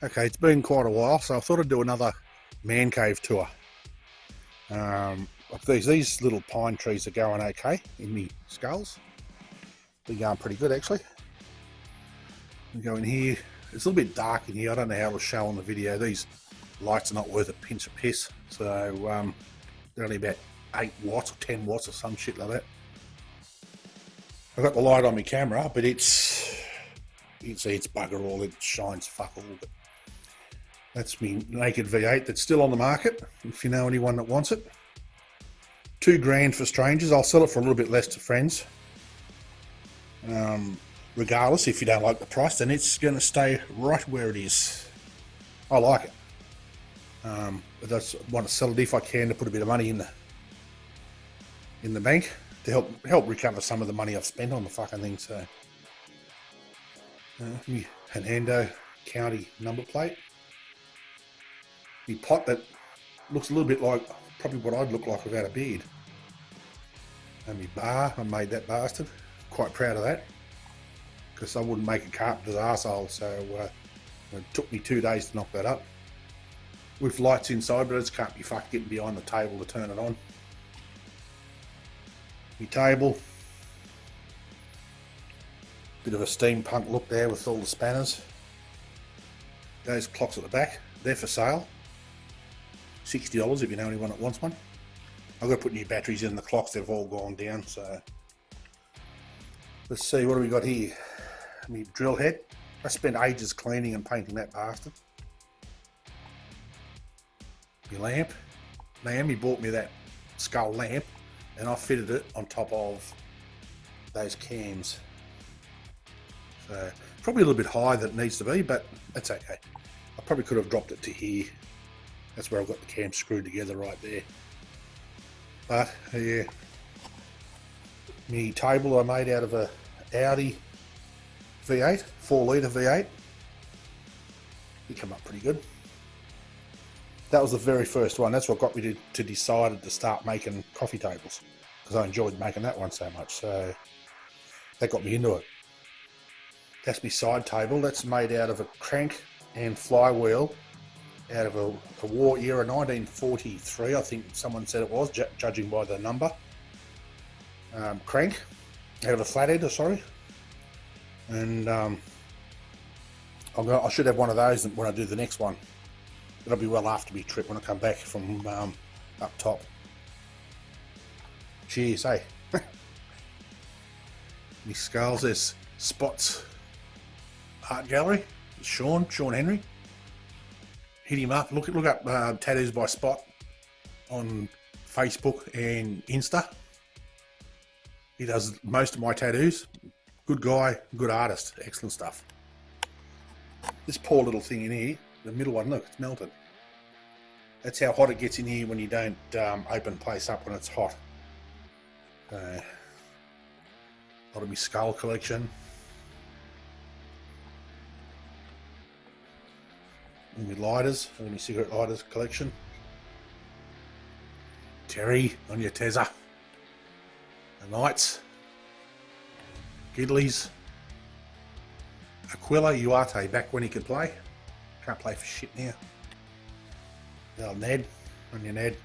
Okay, it's been quite a while, so I thought I'd do another man cave tour. These little pine trees are going okay in the skulls. They're going pretty good actually. We go in here. It's a little bit dark in here. I don't know how it'll show on the video. These lights are not worth a pinch of piss. So they're only about 8 watts or 10 watts or some shit like that. I've got the light on my camera, but you can see it's bugger all. It shines fuck all. But that's me naked V8 that's still on the market, if you know anyone that wants it. $2 for strangers. I'll sell it for a little bit less to friends. Regardless, if you don't like the price, then it's going to stay right where it is. I like it. But I just want to sell it if I can to put a bit of money in the bank to help recover some of the money I've spent on the fucking thing. So, Hernando County number plate. The pot that looks a little bit like probably what I'd look like without a beard. And my bar, I made that bastard. Quite proud of that. Because I wouldn't make a carpenter's arsehole, so it took me 2 days to knock that up. With lights inside, but I just can't be fucked getting behind the table to turn it on. My table. Bit of a steampunk look there with all the spanners. Those clocks at the back, they're for sale. $60 if you know anyone that wants one. I've got to put new batteries in the clocks, they've all gone down, so. Let's see, what do we got here? My drill head. I spent ages cleaning and painting that bastard. My lamp. Naomi bought me that skull lamp and I fitted it on top of those cams. So, probably a little bit higher than it needs to be, but that's okay. I probably could have dropped it to here. That's where I've got the cam screwed together right there. But yeah, my table I made out of a Audi V8, 4 litre V8. He come up pretty good. That was the very first one. That's what got me to decide to start making coffee tables, because I enjoyed making that one so much. So that got me into it. That's my side table. That's made out of a crank and flywheel out of a war era, 1943, I think someone said it was, judging by the number. Crank, out of a flathead, sorry. And I should have one of those when I do the next one. It'll be well after my trip when I come back from up top. Cheers, hey. My skulls, there's Spots Art Gallery, Sean Henry. Hit him up. Look up Tattoos by Spot on Facebook and Insta. He does most of my tattoos. Good guy, good artist, excellent stuff. This poor little thing in here, the middle one, look, it's melted. That's how hot it gets in here when you don't open place up when it's hot. A lot of my skull collection. And my lighters, and my cigarette lighters collection. Terry on your Tezza. The Knights. Gidleys. Aquila Uarte, back when he could play. Can't play for shit now. The old Ned on your Ned.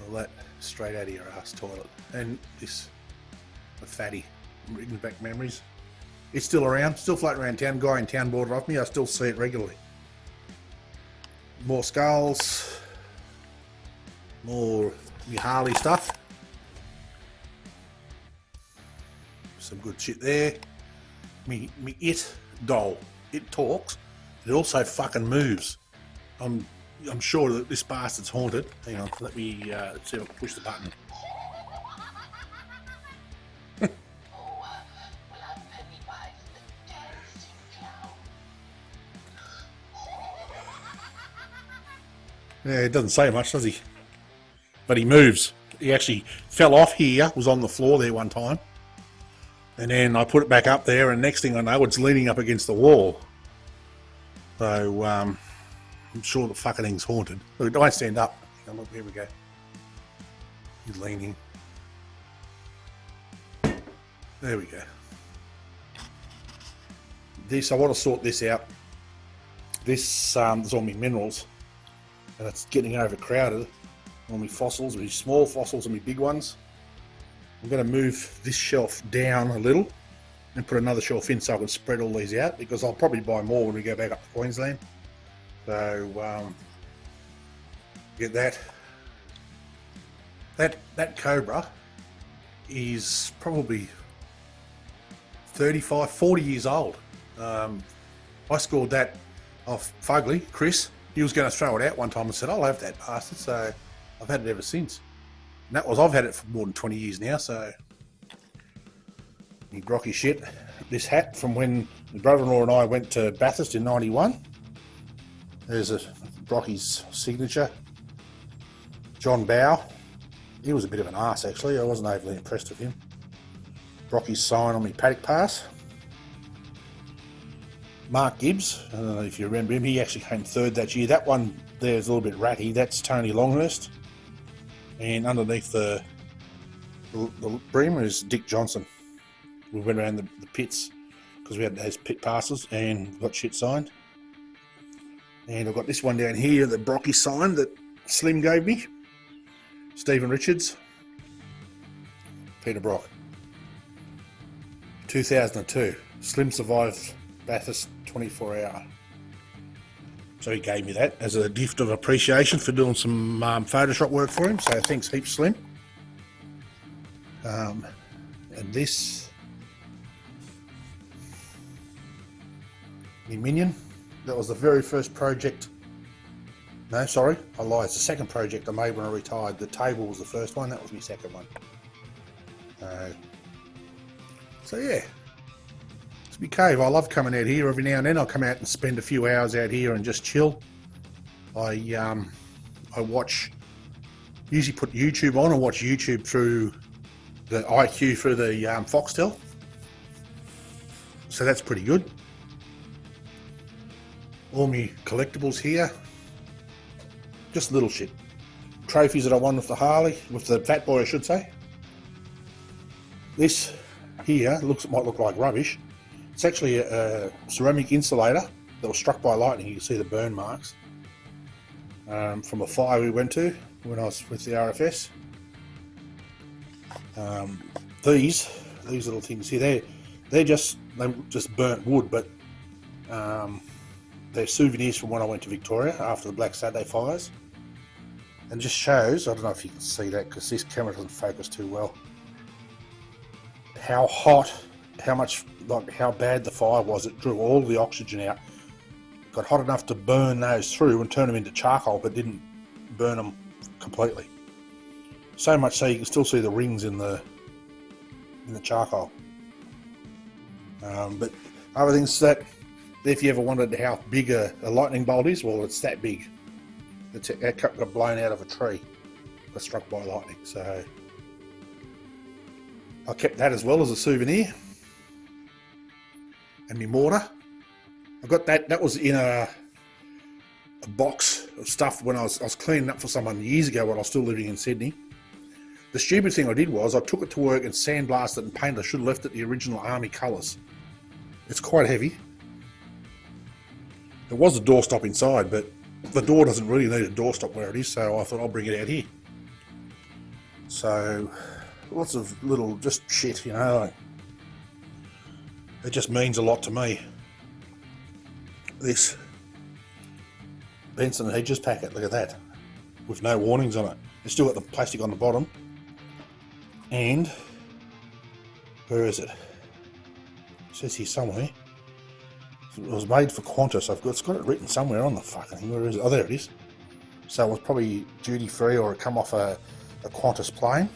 All that straight out of your ass toilet. And this, the fatty, bringing back memories. It's still around, still floating around town. Guy in town bought it off me. I still see it regularly. More skulls. More Harley stuff. Some good shit there. Me It doll. It talks. It also fucking moves. I'm sure that this bastard's haunted. Hang on, let me see if I can push the button. Yeah, it doesn't say much, does he? But he moves. He actually fell off here, was on the floor there one time. And then I put it back up there, and next thing I know, it's leaning up against the wall. So, I'm sure the fucking thing's haunted. Look, don't stand up. Look, here we go. He's leaning. There we go. this, I want to sort this out. This, there's all my minerals, and it's getting overcrowded. All my fossils, my small fossils and my big ones. I'm going to move this shelf down a little and put another shelf in so I can spread all these out, because I'll probably buy more when we go back up to Queensland. So get that. That Cobra is probably 35, 40 years old. I scored that off Fugly, Chris. He was going to throw it out one time and said, I'll have that bastard. So I've had it ever since. And I've had it for more than 20 years now. So, me Brocky shit. This hat from when my brother-in-law and I went to Bathurst in 91. There's a Brocky's signature. John Bow. He was a bit of an arse, actually. I wasn't overly impressed with him. Brocky's sign on my paddock pass. Mark Gibbs, I don't know if you remember him, he actually came third that year. That one there is a little bit ratty. That's Tony Longhurst. And underneath the breamer is Dick Johnson. We went around the pits because we had those pit passes and got shit signed. And I've got this one down here, the Brocky sign that Slim gave me. Stephen Richards. Peter Brock. 2002. Slim survived Bathurst 24 hour. So he gave me that as a gift of appreciation for doing some Photoshop work for him. So thanks heaps, Slim. And this, my Minion. That was the very first project. No, sorry, I lied. It's the second project I made when I retired. The table was the first one. That was my second one. So yeah. It's my cave. I love coming out here every now and then. I'll come out and spend a few hours out here and just chill. I watch, usually put YouTube on and watch YouTube through the IQ through the Foxtel. So that's pretty good. All my collectibles here. Just little shit. Trophies that I won with the Harley, with the Fat Boy I should say. This here might look like rubbish. It's actually a ceramic insulator that was struck by lightning. You can see the burn marks from a fire we went to when I was with the RFS. These little things here, they just burnt wood, but they're souvenirs from when I went to Victoria after the Black Saturday fires. And just shows, I don't know if you can see that because this camera doesn't focus too well, how hot, how bad the fire was. It drew all the oxygen out. It got hot enough to burn those through and turn them into charcoal, but didn't burn them completely. So much so you can still see the rings in the charcoal. But other things that, if you ever wondered how big a lightning bolt is, well, it's that big. It got blown out of a tree, got struck by lightning. So I kept that as well as a souvenir. And my mortar, I got that. That was in a box of stuff when I was cleaning up for someone years ago when I was still living in Sydney. The stupid thing I did was I took it to work and sandblasted it and painted. I should have left it the original army colours. It's quite heavy. There was a doorstop inside, but the door doesn't really need a doorstop where it is, so I thought I'll bring it out here. So, lots of little just shit, you know. Like, it just means a lot to me. This Benson Hedges packet, look at that, with no warnings on it. It's still got the plastic on the bottom. And, where is it? It says here somewhere. It was made for Qantas. It's got it written somewhere on the fucking thing. Where is it? Oh, there it is. So it was probably duty free or it come off a Qantas plane.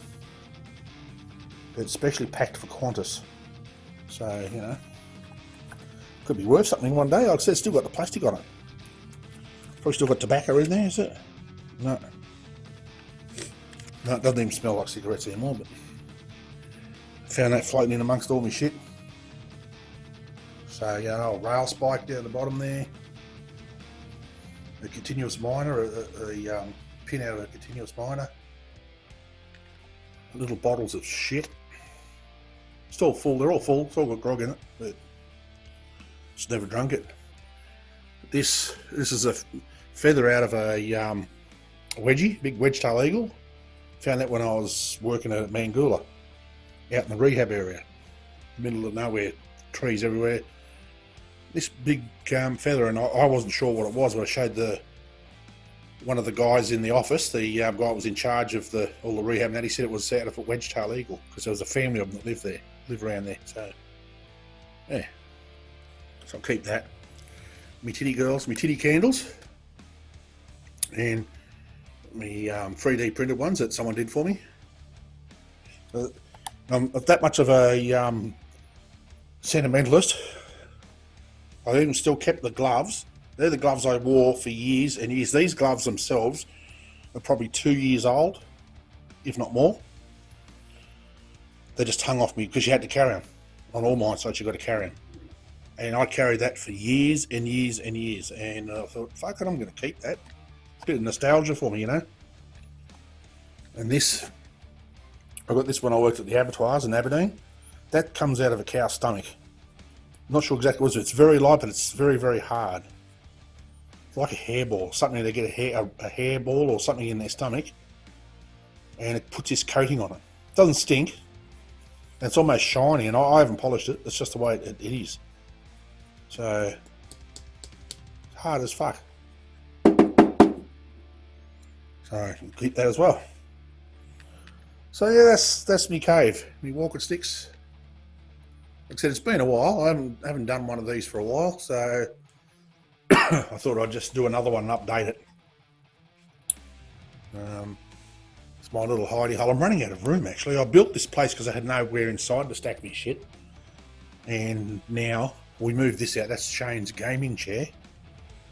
But it's specially packed for Qantas. So, you know, could be worth something one day. Like I said, it's still got the plastic on it. Probably still got tobacco in there, is it? No. No, it doesn't even smell like cigarettes anymore, but I found that floating in amongst all my shit. So, you know, rail spike down the bottom there. A continuous miner, a pin out of a continuous miner. Little bottles of shit. Still full, they're all full, it's all got grog in it. But Just never drunk it. This is a feather out of a wedgie, big wedge-tail eagle. Found that when I was working at Mangoola, out in the rehab area, middle of nowhere, trees everywhere. This big feather, and I wasn't sure what it was, but I showed one of the guys in the office, the guy that was in charge of all the rehab, and that he said it was out of a wedge-tail eagle because there was a family of them that live around there. So yeah, so I'll keep that. Me titty girls, me titty candles, and me 3D printed ones that someone did for me. I'm that much of a sentimentalist. I even still kept the gloves. They're the gloves I wore for years and years. These gloves themselves are probably 2 years old, if not more. They just hung off me because you had to carry them. On all mine sites, you've got to carry them. And I carried that for years and years and years. And I thought, fuck it, I'm going to keep that. It's a bit of nostalgia for me, you know. And this, I got this when I worked at the abattoirs in Aberdeen. That comes out of a cow's stomach. I'm not sure exactly what it is. It's very light, but it's very, very hard. It's like a hairball, something they get a hairball or something in their stomach, and it puts this coating on it. It doesn't stink, and it's almost shiny, and I haven't polished it. It's just the way it is. So, it's hard as fuck. So, I can keep that as well. So yeah, that's me cave, me walking sticks. Like I said, it's been a while. I haven't done one of these for a while, so I thought I'd just do another one and update it. It's my little hidey hole. I'm running out of room, actually. I built this place because I had nowhere inside to stack me shit. And now we moved this out. That's Shane's gaming chair.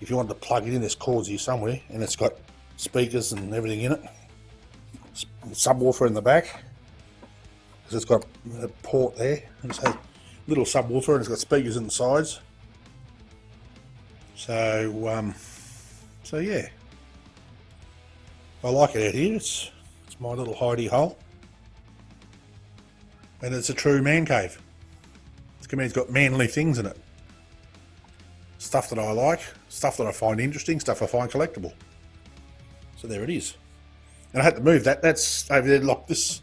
If you want to plug it in, there's cords here somewhere, and it's got speakers and everything in it. Subwoofer in the back, because it's got a port there. And it's a little subwoofer, and it's got speakers in the sides. So, so yeah, I like it out here. It's my little hidey hole, and it's a true man cave. It's got manly things in it, stuff that I like, stuff that I find interesting, stuff I find collectible. So there it is. And I had to move that. That's over there like this.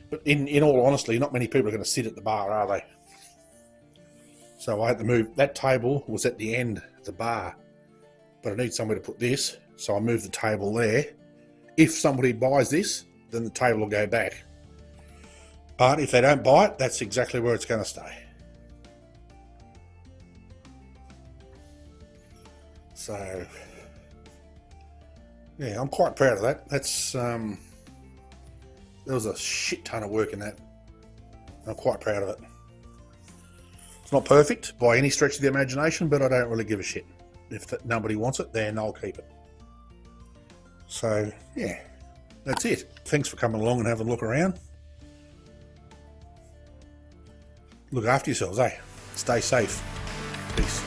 But in all honesty, not many people are going to sit at the bar, are they? So I had to move. That table was at the end of the bar, but I need somewhere to put this. So I moved the table there. If somebody buys this, then the table will go back. But if they don't buy it, that's exactly where it's going to stay. So yeah, I'm quite proud of that. That's there was a shit ton of work in that. I'm quite proud of it. It's not perfect by any stretch of the imagination, but I don't really give a shit. If nobody wants it, then I'll keep it. So yeah, that's it. Thanks for coming along and having a look around. Look after yourselves, eh? Stay safe. Peace.